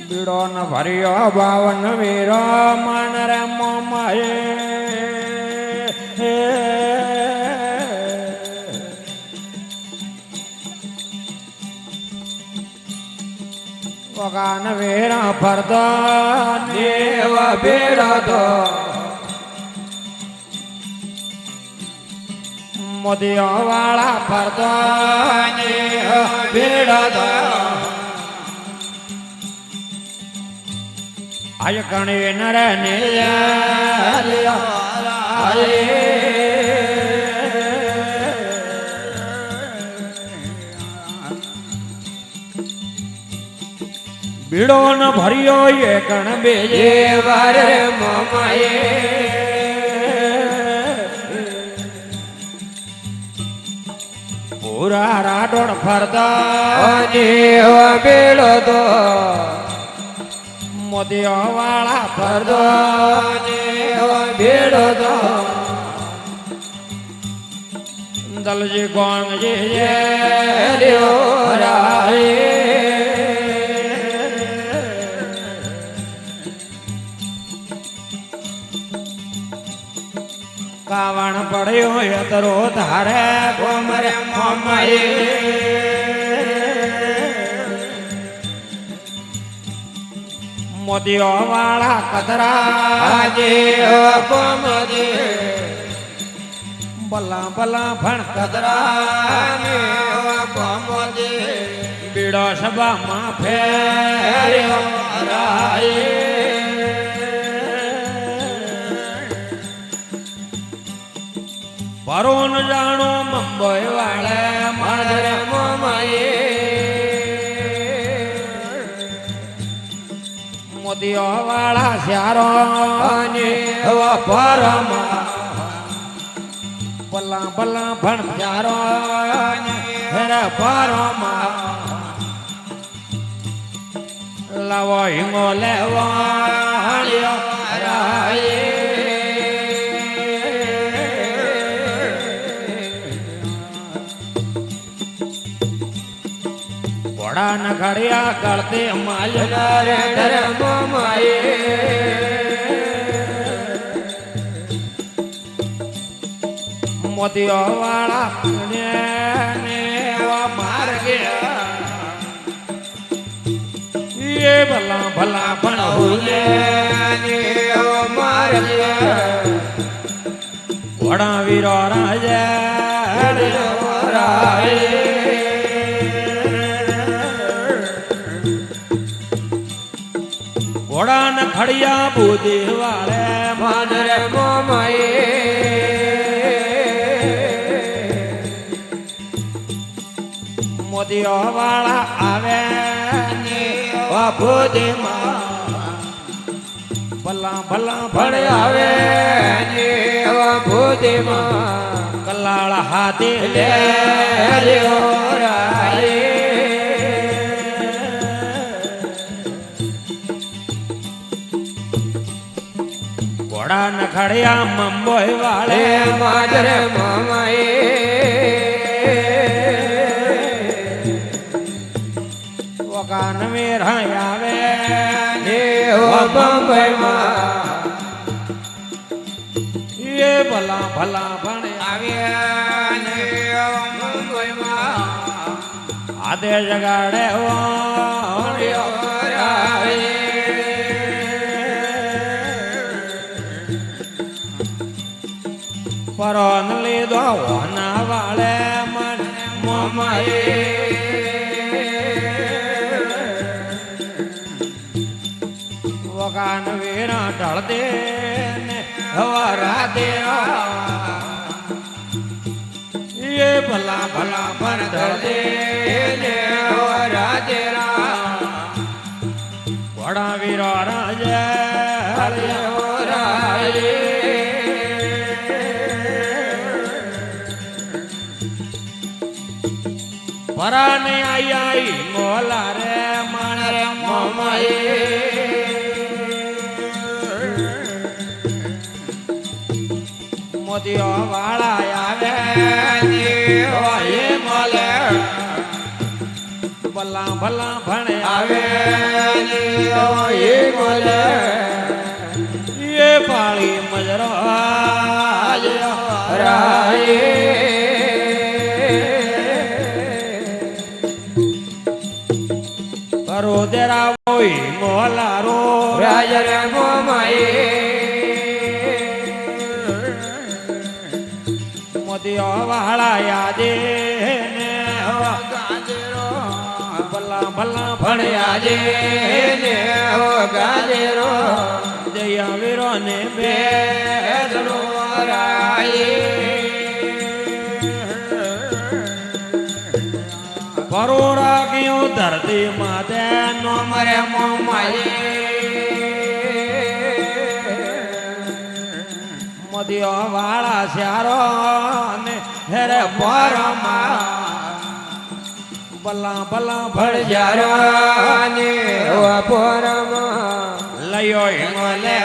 બીડો ન ભર્યો બાવન વીરો મન રે મોમાએ વગાન વીરા ફરતો દેવ બીડો તો મોદીઓ વાળા ફરતો બીડો તો આય ગણે નર ને બીડો ન ભર્યો એ ગણ બેજે વાર મોમાએ પૂરા રાડોડ ફરતા બીડો તો મોદીઓ વાળા ફરતો ભેડો તો દલજી ગોણજી કાવણ પડ્યો યતરો ધારે કોમરે મોમાએ મોદીઓ વાળા કતરા બલા બલા ભણ કતરા બીડો સભામાં ફેર્યો પરોન જાણો મુંબઈ વાળે મારે મોમાએ મોદીઓ વાળા શ્યારો પરમાં બલા બલા ભણ શ્યારો પરમાં લાવો હિંગો લેવા ઘોડા ન ઘડિયા કરતે માલ રે મોમાએ મોદીઓ વાળા માર ગયા એ ભલા ભલા પણ માર ઘોડા વીરો રાજા ઘોડા ન ખડિયા બુધી વાળે માન રે મોમાએ મોદીઓ વાળા આવે બુધી ભલા ભલા ભણ આવે બુધી કલાળ હાથી લે ઘોડા ન ખડિયા મુંબઈ વાળે માજરે મોમાએ વગાન મેરા આવે મુંબઈ માં એ ભલા ભલા ભણે આવ્યા મુંબઈ માં આદે જગાડે પરોન લીધો ના વાળે મન મોમાએ વગાન વીરા ઢળ દે ને હવારા દે એ ભલા ભલા પર ઢળ દે ને હવારા દે ઘોડા વીરો રાજા પરાને આઈ મોલા રે માણ રે મોમાએ મોતીઓ વાળા આવે એ મળે ભલા ભલા ભણે આવે એ મળે એ પાળી મજરો રાય કરો દેરા હોય મોલારો રાજ રે મોમાઈ મોતીઓ વાળા યાદે ને ગાજરો ભલા ભલા ભણ્યા જે ને ગાજરો જયા વીરો ને બેસણો રાય પરોરા ગયું ધરતી માતે નો મરે મોદીઓ વાળા શ્યારો ને હેરે પરમાં ભલા ભલા ભળ જારો ને પરમાં લયો મળે